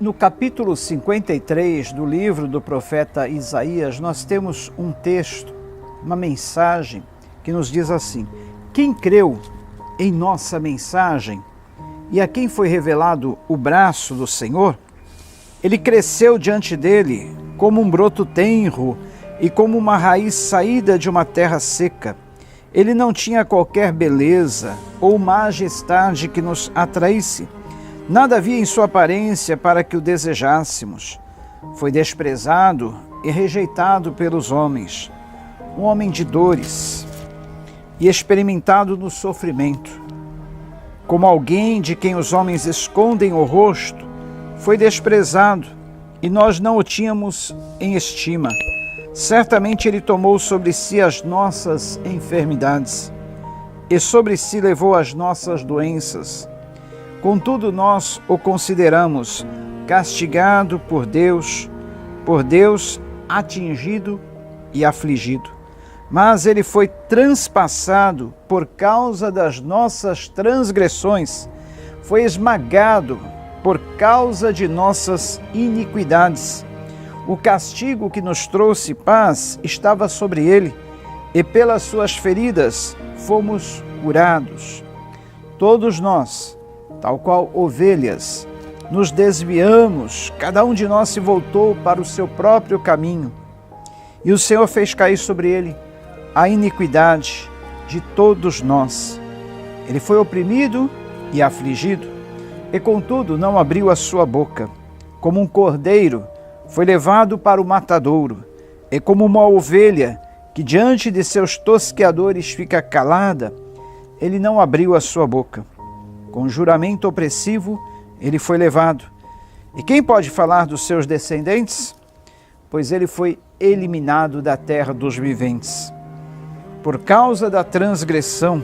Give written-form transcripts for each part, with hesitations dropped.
No capítulo 53 do livro do profeta Isaías, nós temos um texto, uma mensagem que nos diz assim: quem creu em nossa mensagem e a quem foi revelado o braço do Senhor, ele cresceu diante dele como um broto tenro e como uma raiz saída de uma terra seca. Ele não tinha qualquer beleza ou majestade que nos atraísse. Nada havia em sua aparência para que o desejássemos. Foi desprezado e rejeitado pelos homens, um homem de dores e experimentado no sofrimento. Como alguém de quem os homens escondem o rosto, foi desprezado e nós não o tínhamos em estima. Certamente ele tomou sobre si as nossas enfermidades e sobre si levou as nossas doenças. Contudo, nós o consideramos castigado por Deus atingido e afligido. Mas ele foi transpassado por causa das nossas transgressões, foi esmagado por causa de nossas iniquidades. O castigo que nos trouxe paz estava sobre ele, e pelas suas feridas fomos curados. Todos nós, tal qual ovelhas, nos desviamos, cada um de nós se voltou para o seu próprio caminho, e o Senhor fez cair sobre ele a iniquidade de todos nós. Ele foi oprimido e afligido, e contudo não abriu a sua boca. Como um cordeiro foi levado para o matadouro, e como uma ovelha que diante de seus tosqueadores fica calada, ele não abriu a sua boca. Com juramento opressivo, ele foi levado. E quem pode falar dos seus descendentes? Pois ele foi eliminado da terra dos viventes. Por causa da transgressão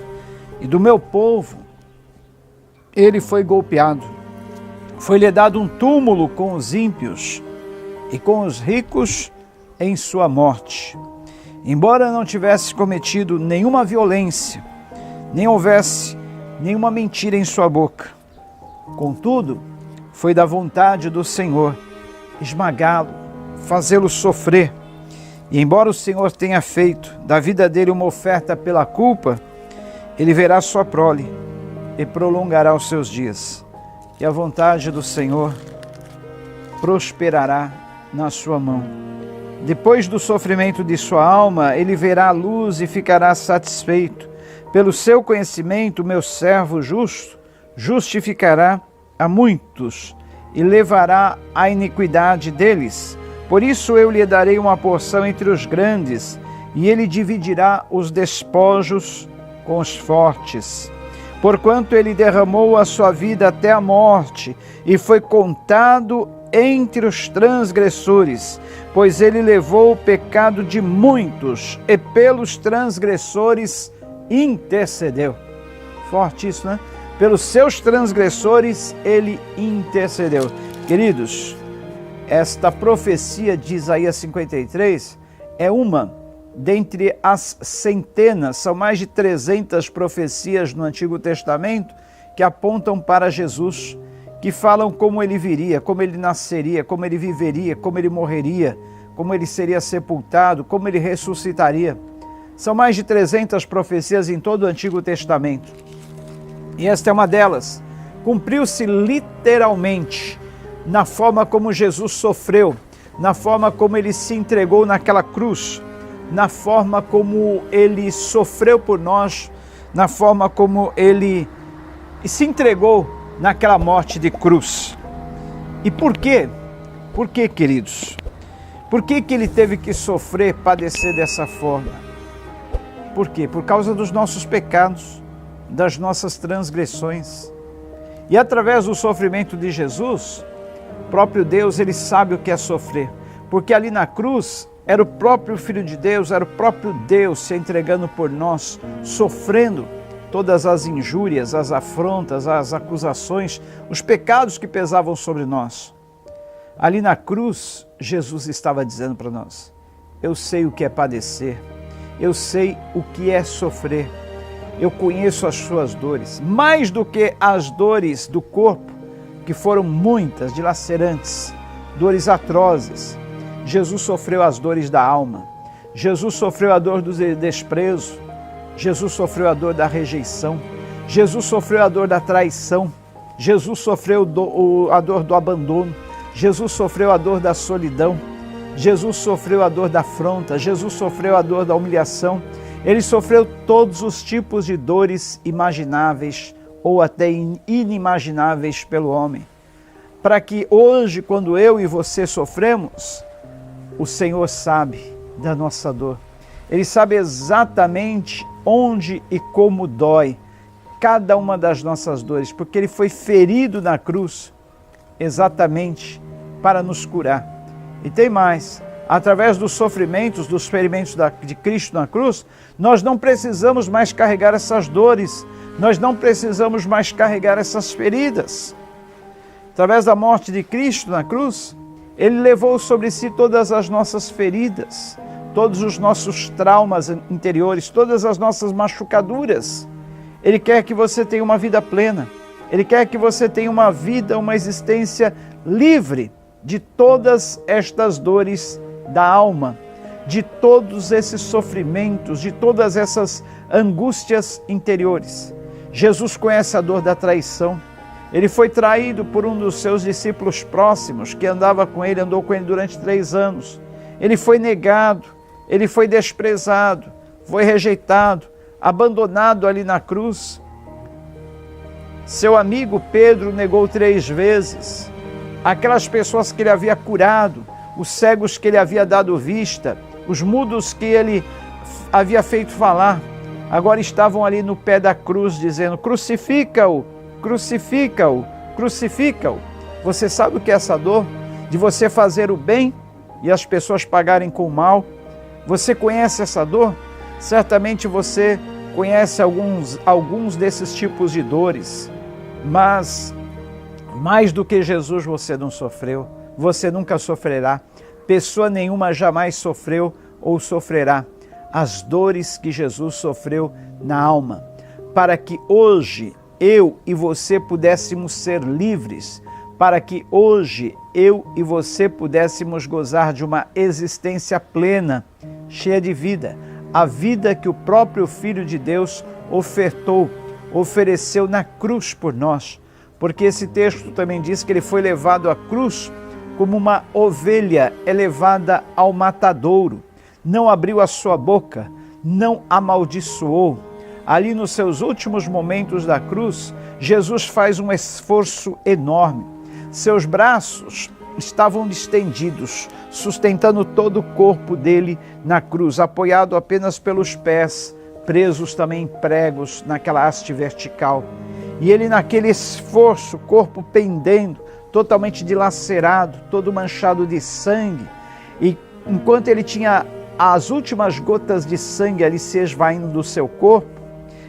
e do meu povo, ele foi golpeado. Foi-lhe dado um túmulo com os ímpios e com os ricos em sua morte. Embora não tivesse cometido nenhuma violência, nem houvesse nenhuma mentira em sua boca. Contudo, foi da vontade do Senhor esmagá-lo, fazê-lo sofrer. E embora o Senhor tenha feito da vida dele uma oferta pela culpa, ele verá sua prole e prolongará os seus dias. E a vontade do Senhor prosperará na sua mão. Depois do sofrimento de sua alma, ele verá a luz e ficará satisfeito. Pelo seu conhecimento, meu servo justo justificará a muitos e levará a iniquidade deles. Por isso eu lhe darei uma porção entre os grandes, e ele dividirá os despojos com os fortes. Porquanto ele derramou a sua vida até a morte, e foi contado entre os transgressores, pois ele levou o pecado de muitos, e pelos transgressores intercedeu. Forte isso, né? Pelos seus transgressores ele intercedeu. Queridos, esta profecia de Isaías 53 é uma dentre as centenas, são mais de 300 profecias no Antigo Testamento que apontam para Jesus, que falam como ele viria, como ele nasceria, como ele viveria, como ele morreria, como ele seria sepultado, como ele ressuscitaria. São mais de 300 profecias em todo o Antigo Testamento. E esta é uma delas. Cumpriu-se literalmente na forma como Jesus sofreu, na forma como ele se entregou naquela cruz, na forma como ele sofreu por nós, na forma como ele se entregou naquela morte de cruz. E por quê? Por quê, queridos? Por que ele teve que sofrer, padecer dessa forma? Por quê? Por causa dos nossos pecados, das nossas transgressões. E através do sofrimento de Jesus, o próprio Deus, ele sabe o que é sofrer. Porque ali na cruz, era o próprio Filho de Deus, era o próprio Deus se entregando por nós, sofrendo todas as injúrias, as afrontas, as acusações, os pecados que pesavam sobre nós. Ali na cruz, Jesus estava dizendo para nós: eu sei o que é padecer, eu sei o que é sofrer, eu conheço as suas dores, mais do que as dores do corpo, que foram muitas, dilacerantes, dores atrozes. Jesus sofreu as dores da alma. Jesus sofreu a dor do desprezo. Jesus sofreu a dor da rejeição. Jesus sofreu a dor da traição. Jesus sofreu a dor do abandono. Jesus sofreu a dor da solidão. Jesus sofreu a dor da afronta. Jesus sofreu a dor da humilhação. Ele sofreu todos os tipos de dores imagináveis ou até inimagináveis pelo homem. Para que hoje, quando eu e você sofremos, o Senhor sabe da nossa dor. Ele sabe exatamente onde e como dói cada uma das nossas dores, porque Ele foi ferido na cruz exatamente para nos curar. E tem mais, através dos sofrimentos, dos ferimentos de Cristo na cruz, nós não precisamos mais carregar essas dores, nós não precisamos mais carregar essas feridas. Através da morte de Cristo na cruz, Ele levou sobre si todas as nossas feridas, todos os nossos traumas interiores, todas as nossas machucaduras. Ele quer que você tenha uma vida plena, Ele quer que você tenha uma vida, uma existência livre de todas estas dores da alma, de todos esses sofrimentos, de todas essas angústias interiores. Jesus conhece a dor da traição. Ele foi traído por um dos seus discípulos próximos, que andou com ele durante 3 anos. Ele foi negado, ele foi desprezado, foi rejeitado, abandonado ali na cruz. Seu amigo Pedro negou 3 vezes. Aquelas pessoas que ele havia curado, os cegos que ele havia dado vista, os mudos que ele havia feito falar, agora estavam ali no pé da cruz dizendo: crucifica-o, crucifica-o, crucifica-o. Você sabe o que é essa dor? De você fazer o bem e as pessoas pagarem com o mal? Você conhece essa dor? Certamente você conhece alguns desses tipos de dores, mas mais do que Jesus você não sofreu, você nunca sofrerá. Pessoa nenhuma jamais sofreu ou sofrerá as dores que Jesus sofreu na alma, para que hoje eu e você pudéssemos ser livres, para que hoje eu e você pudéssemos gozar de uma existência plena, cheia de vida, a vida que o próprio Filho de Deus ofereceu na cruz por nós. Porque esse texto também diz que ele foi levado à cruz como uma ovelha é levada ao matadouro. Não abriu a sua boca, não amaldiçoou. Ali nos seus últimos momentos da cruz, Jesus faz um esforço enorme. Seus braços estavam estendidos, sustentando todo o corpo dele na cruz, apoiado apenas pelos pés, presos também em pregos naquela haste vertical. E ele naquele esforço, corpo pendendo, totalmente dilacerado, todo manchado de sangue. E enquanto ele tinha as últimas gotas de sangue ali se esvaindo do seu corpo,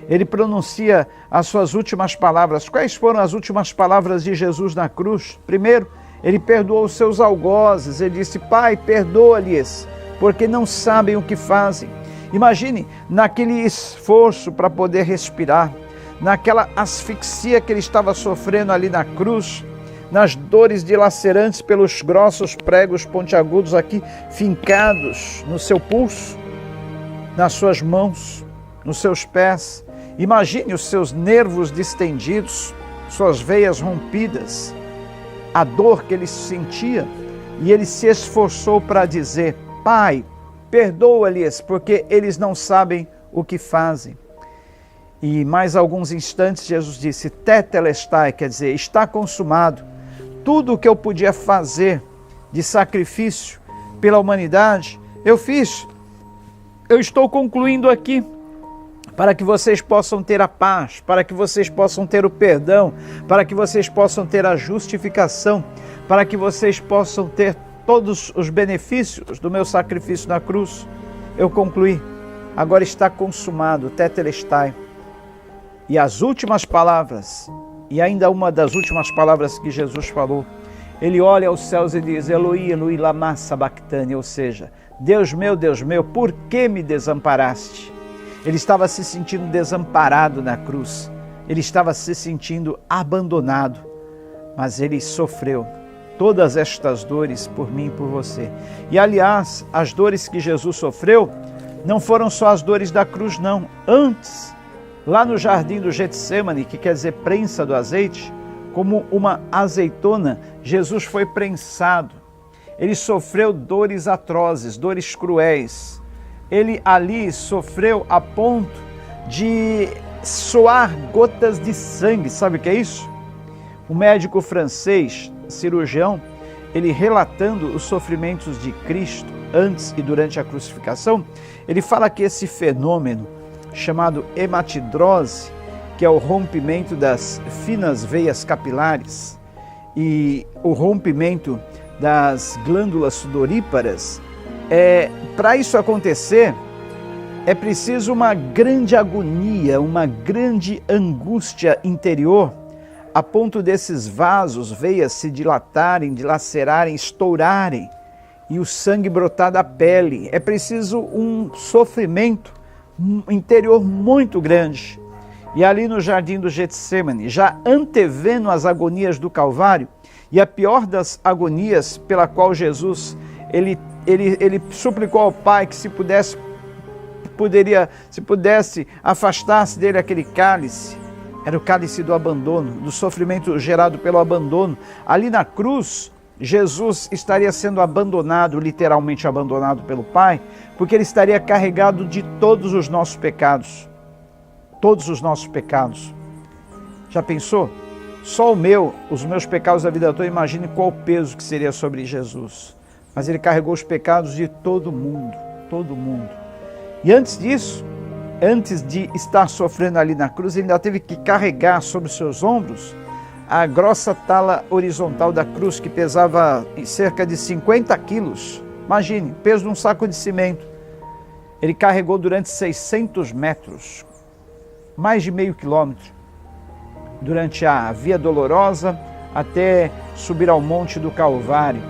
ele pronuncia as suas últimas palavras. Quais foram as últimas palavras de Jesus na cruz? Primeiro, ele perdoou os seus algozes. Ele disse: Pai, perdoa-lhes, porque não sabem o que fazem. Imagine, naquele esforço para poder respirar, naquela asfixia que ele estava sofrendo ali na cruz, nas dores dilacerantes pelos grossos pregos pontiagudos aqui fincados no seu pulso, nas suas mãos, nos seus pés. Imagine os seus nervos distendidos, suas veias rompidas, a dor que ele sentia, e ele se esforçou para dizer: Pai, perdoa-lhes, porque eles não sabem o que fazem. E mais alguns instantes Jesus disse: Tetelestai, quer dizer, está consumado. Tudo o que eu podia fazer de sacrifício pela humanidade, eu fiz. Eu estou concluindo aqui, para que vocês possam ter a paz, para que vocês possam ter o perdão, para que vocês possam ter a justificação, para que vocês possam ter todos os benefícios do meu sacrifício na cruz. Eu concluí. Agora está consumado, tetelestai. E as últimas palavras, e ainda uma das últimas palavras que Jesus falou, ele olha aos céus e diz: Eloi, Eloi, lama sabachthani, ou seja, Deus meu, por que me desamparaste? Ele estava se sentindo desamparado na cruz, ele estava se sentindo abandonado. mas ele sofreu todas estas dores por mim e por você. E aliás, as dores que Jesus sofreu não foram só as dores da cruz, não. Antes, lá no jardim do Getsemane, que quer dizer prensa do azeite, como uma azeitona, Jesus foi prensado. Ele sofreu dores atrozes, dores cruéis. Ele ali sofreu a ponto de suar gotas de sangue. Sabe o que é isso? O médico francês, cirurgião, ele relatando os sofrimentos de Cristo antes e durante a crucificação, ele fala que esse fenômeno chamado hematidrose, que é o rompimento das finas veias capilares e o rompimento das glândulas sudoríparas, para isso acontecer, é preciso uma grande agonia, uma grande angústia interior, a ponto desses vasos, veias se dilatarem, dilacerarem, estourarem e o sangue brotar da pele. É preciso um sofrimento interior muito grande. E ali no jardim do Getsemane, já antevendo as agonias do Calvário, e a pior das agonias pela qual Jesus ele suplicou ao Pai que se pudesse afastar-se dele aquele cálice, era o cálice do abandono, do sofrimento gerado pelo abandono. Ali na cruz, Jesus estaria sendo abandonado, literalmente abandonado pelo Pai, porque ele estaria carregado de todos os nossos pecados. Todos os nossos pecados. Já pensou? Só os meus pecados da vida toda, imagine qual o peso que seria sobre Jesus. Mas ele carregou os pecados de todo mundo, todo mundo. E antes disso, antes de estar sofrendo ali na cruz, ele ainda teve que carregar sobre seus ombros a grossa tala horizontal da cruz, que pesava cerca de 50 quilos. Imagine, o peso de um saco de cimento. Ele carregou durante 600 metros, mais de meio quilômetro, durante a Via Dolorosa, até subir ao Monte do Calvário,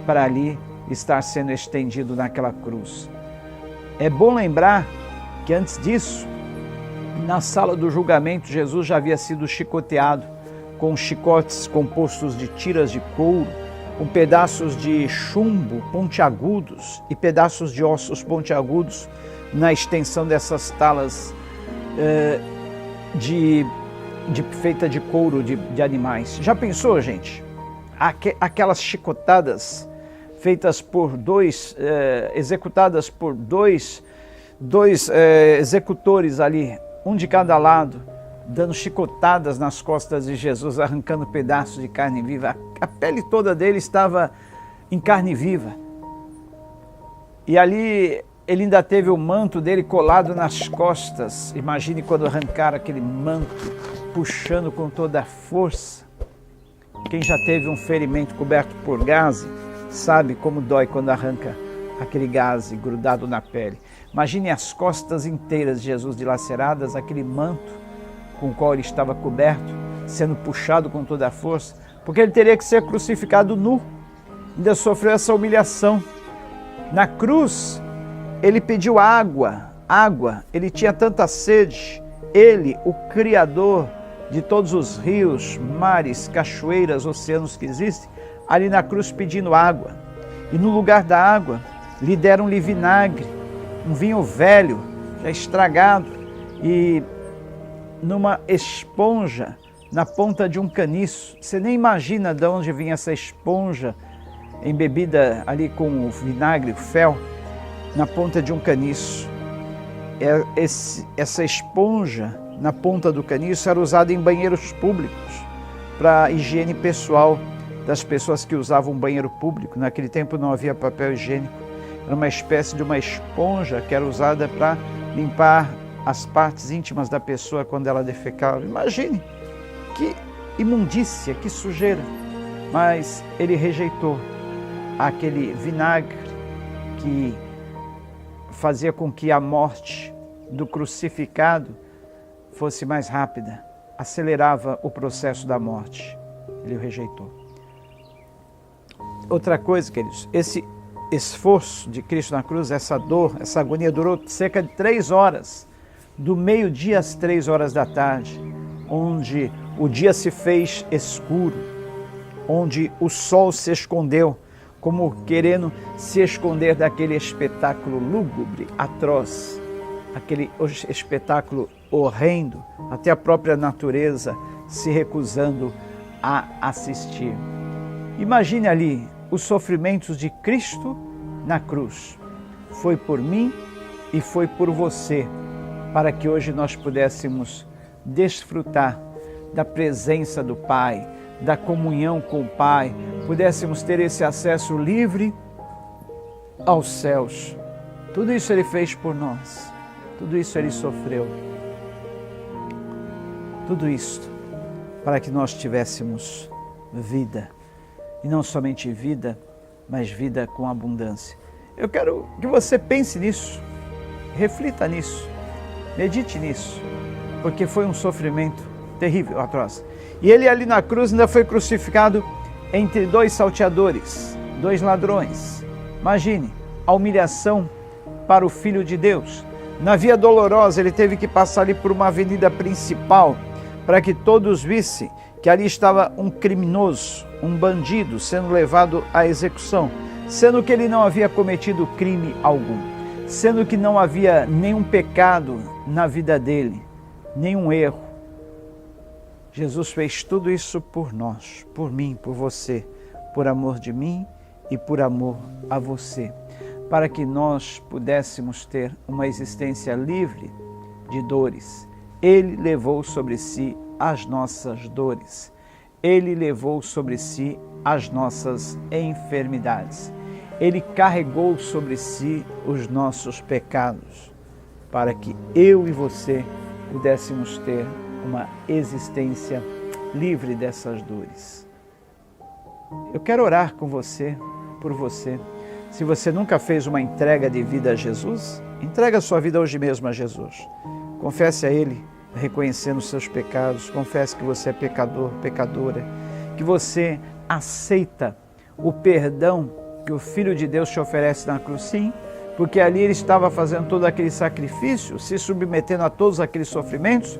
para ali estar sendo estendido naquela cruz. É bom lembrar que antes disso, na sala do julgamento, Jesus já havia sido chicoteado com chicotes compostos de tiras de couro, com pedaços de chumbo pontiagudos e pedaços de ossos pontiagudos na extensão dessas talas feita de couro de animais. Já pensou, gente? Aquelas chicotadas feitas por executadas por dois executores ali, um de cada lado, dando chicotadas nas costas de Jesus, arrancando pedaços de carne viva. A pele toda dele estava em carne viva. E ali ele ainda teve o manto dele colado nas costas. Imagine quando arrancaram aquele manto, puxando com toda a força. Quem já teve um ferimento coberto por gaze, sabe como dói quando arranca aquele gaze grudado na pele. Imagine as costas inteiras de Jesus dilaceradas, aquele manto com o qual ele estava coberto, sendo puxado com toda a força, porque ele teria que ser crucificado nu. Ainda sofreu essa humilhação. Na cruz, ele pediu água, ele tinha tanta sede. Ele, o Criador de todos os rios, mares, cachoeiras, oceanos que existem, ali na cruz pedindo água. E no lugar da água, lhe deram-lhe vinagre, um vinho velho, já estragado, e numa esponja, na ponta de um caniço. Você nem imagina de onde vinha essa esponja, embebida ali com o vinagre, o fel, na ponta de um caniço. Essa esponja, na ponta do caniço, era usada em banheiros públicos, para higiene pessoal das pessoas que usavam banheiro público. Naquele tempo não havia papel higiênico. Era uma espécie de uma esponja que era usada para limpar as partes íntimas da pessoa quando ela defecava. Imagine que imundícia, que sujeira. Mas ele rejeitou aquele vinagre que fazia com que a morte do crucificado fosse mais rápida, acelerava o processo da morte. Ele o rejeitou. Outra coisa, queridos, esse esforço de Cristo na cruz, essa dor, essa agonia durou cerca de 3 horas, do meio-dia às 3 horas da tarde, onde o dia se fez escuro, onde o sol se escondeu, como querendo se esconder daquele espetáculo lúgubre, atroz, aquele espetáculo horrendo, até a própria natureza se recusando a assistir. Imagine ali os sofrimentos de Cristo na cruz. Foi por mim e foi por você, para que hoje nós pudéssemos desfrutar da presença do Pai, da comunhão com o Pai, pudéssemos ter esse acesso livre aos céus. Tudo isso Ele fez por nós, tudo isso Ele sofreu, tudo isto para que nós tivéssemos vida, e não somente vida, mas vida com abundância. Eu quero que você pense nisso, reflita nisso, medite nisso, porque foi um sofrimento terrível, atroz. E Ele ali na cruz ainda foi crucificado entre dois salteadores, dois ladrões. Imagine a humilhação para o Filho de Deus. Na Via Dolorosa Ele teve que passar ali por uma avenida principal para que todos vissem que ali estava um criminoso, um bandido sendo levado à execução, sendo que ele não havia cometido crime algum, sendo que não havia nenhum pecado na vida dele, nenhum erro. Jesus fez tudo isso por nós, por mim, por você, por amor de mim e por amor a você, para que nós pudéssemos ter uma existência livre de dores. Ele levou sobre si as nossas dores. Ele levou sobre si as nossas enfermidades. Ele carregou sobre si os nossos pecados, para que eu e você pudéssemos ter uma existência livre dessas dores. Eu quero orar com você, por você. Se você nunca fez uma entrega de vida a Jesus, entrega a sua vida hoje mesmo a Jesus. Confesse a Ele, reconhecendo os seus pecados, confesse que você é pecador, pecadora, que você aceita o perdão que o Filho de Deus te oferece na cruz, sim, porque ali Ele estava fazendo todo aquele sacrifício, se submetendo a todos aqueles sofrimentos,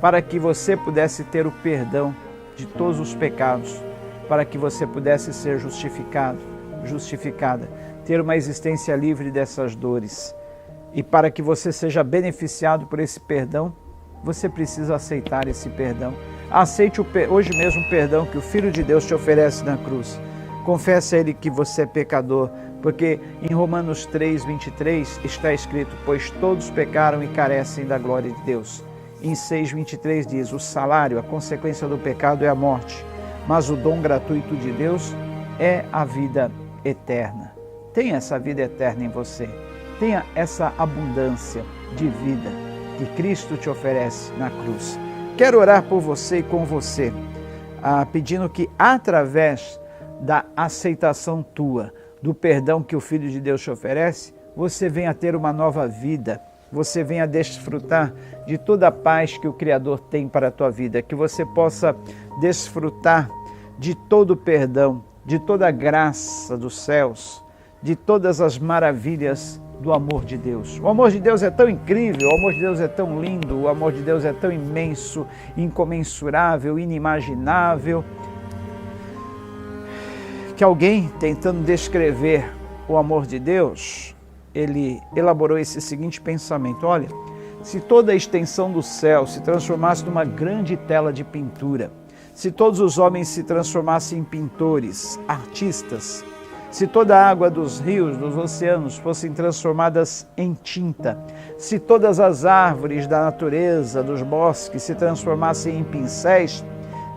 para que você pudesse ter o perdão de todos os pecados, para que você pudesse ser justificado, justificada, ter uma existência livre dessas dores. E para que você seja beneficiado por esse perdão, você precisa aceitar esse perdão. Aceite hoje mesmo o perdão que o Filho de Deus te oferece na cruz. Confesse a Ele que você é pecador, porque em Romanos 3:23 está escrito: pois todos pecaram e carecem da glória de Deus. Em 6:23 diz: o salário, a consequência do pecado é a morte, mas o dom gratuito de Deus é a vida eterna. Tenha essa vida eterna em você. Tenha essa abundância de vida que Cristo te oferece na cruz. Quero orar por você e com você, pedindo que através da aceitação tua, do perdão que o Filho de Deus te oferece, você venha ter uma nova vida, você venha desfrutar de toda a paz que o Criador tem para a tua vida, que você possa desfrutar de todo o perdão, de toda a graça dos céus, de todas as maravilhas do amor de Deus. O amor de Deus é tão incrível, o amor de Deus é tão lindo, o amor de Deus é tão imenso, incomensurável, inimaginável, que alguém tentando descrever o amor de Deus, ele elaborou esse seguinte pensamento: olha, se toda a extensão do céu se transformasse numa grande tela de pintura, se todos os homens se transformassem em pintores, artistas, se toda a água dos rios, dos oceanos fossem transformadas em tinta, se todas as árvores da natureza, dos bosques se transformassem em pincéis,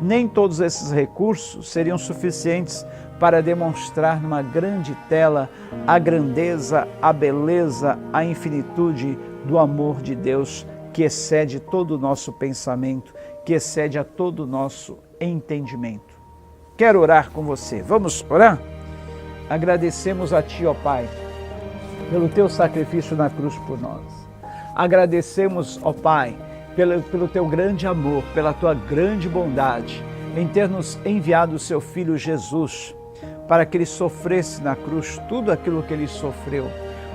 nem todos esses recursos seriam suficientes para demonstrar numa grande tela a grandeza, a beleza, a infinitude do amor de Deus, que excede todo o nosso pensamento, que excede a todo o nosso entendimento. Quero orar com você. Vamos orar? Agradecemos a Ti, ó Pai, pelo Teu sacrifício na cruz por nós. Agradecemos, ó Pai, pelo Teu grande amor, pela Tua grande bondade, em ter nos enviado o Seu Filho Jesus, para que Ele sofresse na cruz tudo aquilo que Ele sofreu.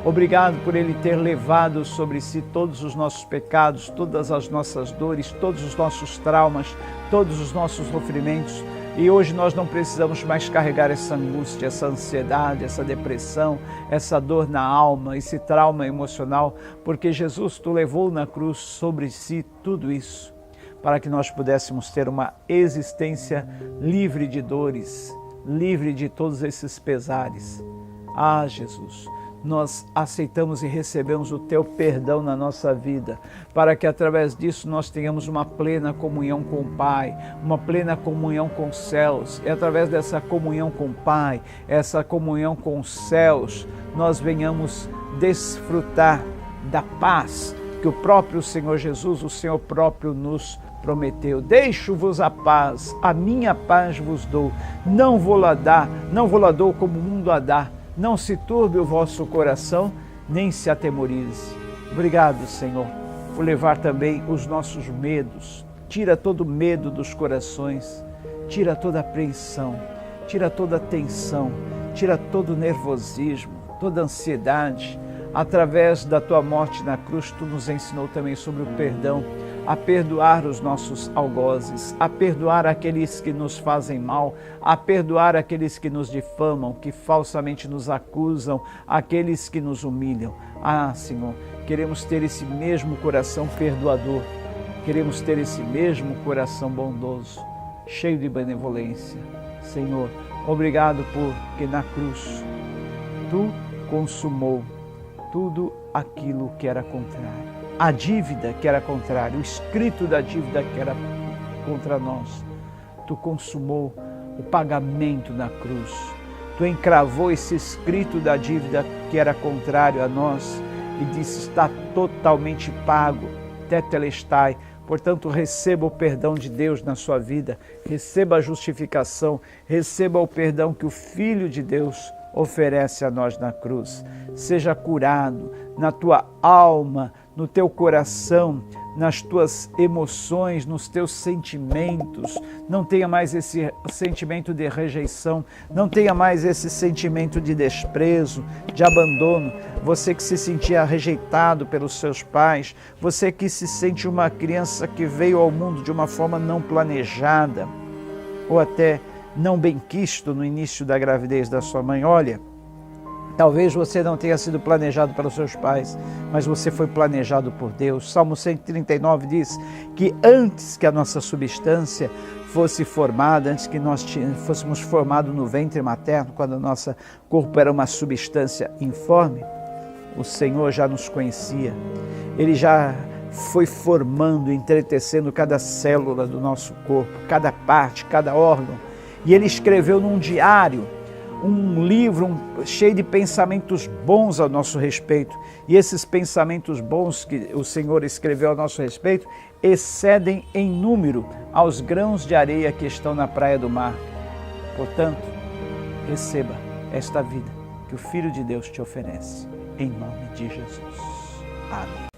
Obrigado por Ele ter levado sobre si todos os nossos pecados, todas as nossas dores, todos os nossos traumas, todos os nossos sofrimentos. E hoje nós não precisamos mais carregar essa angústia, essa ansiedade, essa depressão, essa dor na alma, esse trauma emocional, porque Jesus, tu levou na cruz sobre si tudo isso, para que nós pudéssemos ter uma existência livre de dores, livre de todos esses pesares. Ah, Jesus, nós aceitamos e recebemos o Teu perdão na nossa vida, para que através disso nós tenhamos uma plena comunhão com o Pai, uma plena comunhão com os céus. E através dessa comunhão com o Pai, essa comunhão com os céus, nós venhamos desfrutar da paz que o próprio Senhor Jesus, o Senhor próprio nos prometeu. Deixo-vos a paz, a minha paz vos dou, não vou lá dou como o mundo a dá. Não se turbe o vosso coração, nem se atemorize. Obrigado, Senhor, por levar também os nossos medos. Tira todo medo dos corações, tira toda apreensão, tira toda tensão, tira todo nervosismo, toda ansiedade. Através da Tua morte na cruz, Tu nos ensinou também sobre o perdão, a perdoar os nossos algozes, a perdoar aqueles que nos fazem mal, a perdoar aqueles que nos difamam, que falsamente nos acusam, aqueles que nos humilham. Ah, Senhor, queremos ter esse mesmo coração perdoador, queremos ter esse mesmo coração bondoso, cheio de benevolência. Senhor, obrigado porque na cruz Tu consumou tudo aquilo que era contrário. A dívida que era contrária, o escrito da dívida que era contra nós. Tu consumou o pagamento na cruz. Tu encravou esse escrito da dívida que era contrário a nós e disse, está totalmente pago, tetelestai. Portanto, receba o perdão de Deus na sua vida, receba a justificação, receba o perdão que o Filho de Deus oferece a nós na cruz. Seja curado na tua alma, no teu coração, nas tuas emoções, nos teus sentimentos. Não tenha mais esse sentimento de rejeição, não tenha mais esse sentimento de desprezo, de abandono. Você que se sentia rejeitado pelos seus pais, você que se sente uma criança que veio ao mundo de uma forma não planejada, ou até não benquisto no início da gravidez da sua mãe. Olha, talvez você não tenha sido planejado pelos seus pais, mas você foi planejado por Deus. Salmo 139 diz que antes que a nossa substância fosse formada, antes que nós fôssemos formados no ventre materno, quando o nosso corpo era uma substância informe, o Senhor já nos conhecia. Ele já foi formando, entretecendo cada célula do nosso corpo, cada parte, cada órgão. E Ele escreveu num diário, um livro cheio de pensamentos bons a nosso respeito. E esses pensamentos bons que o Senhor escreveu a nosso respeito excedem em número aos grãos de areia que estão na praia do mar. Portanto, receba esta vida que o Filho de Deus te oferece. Em nome de Jesus. Amém.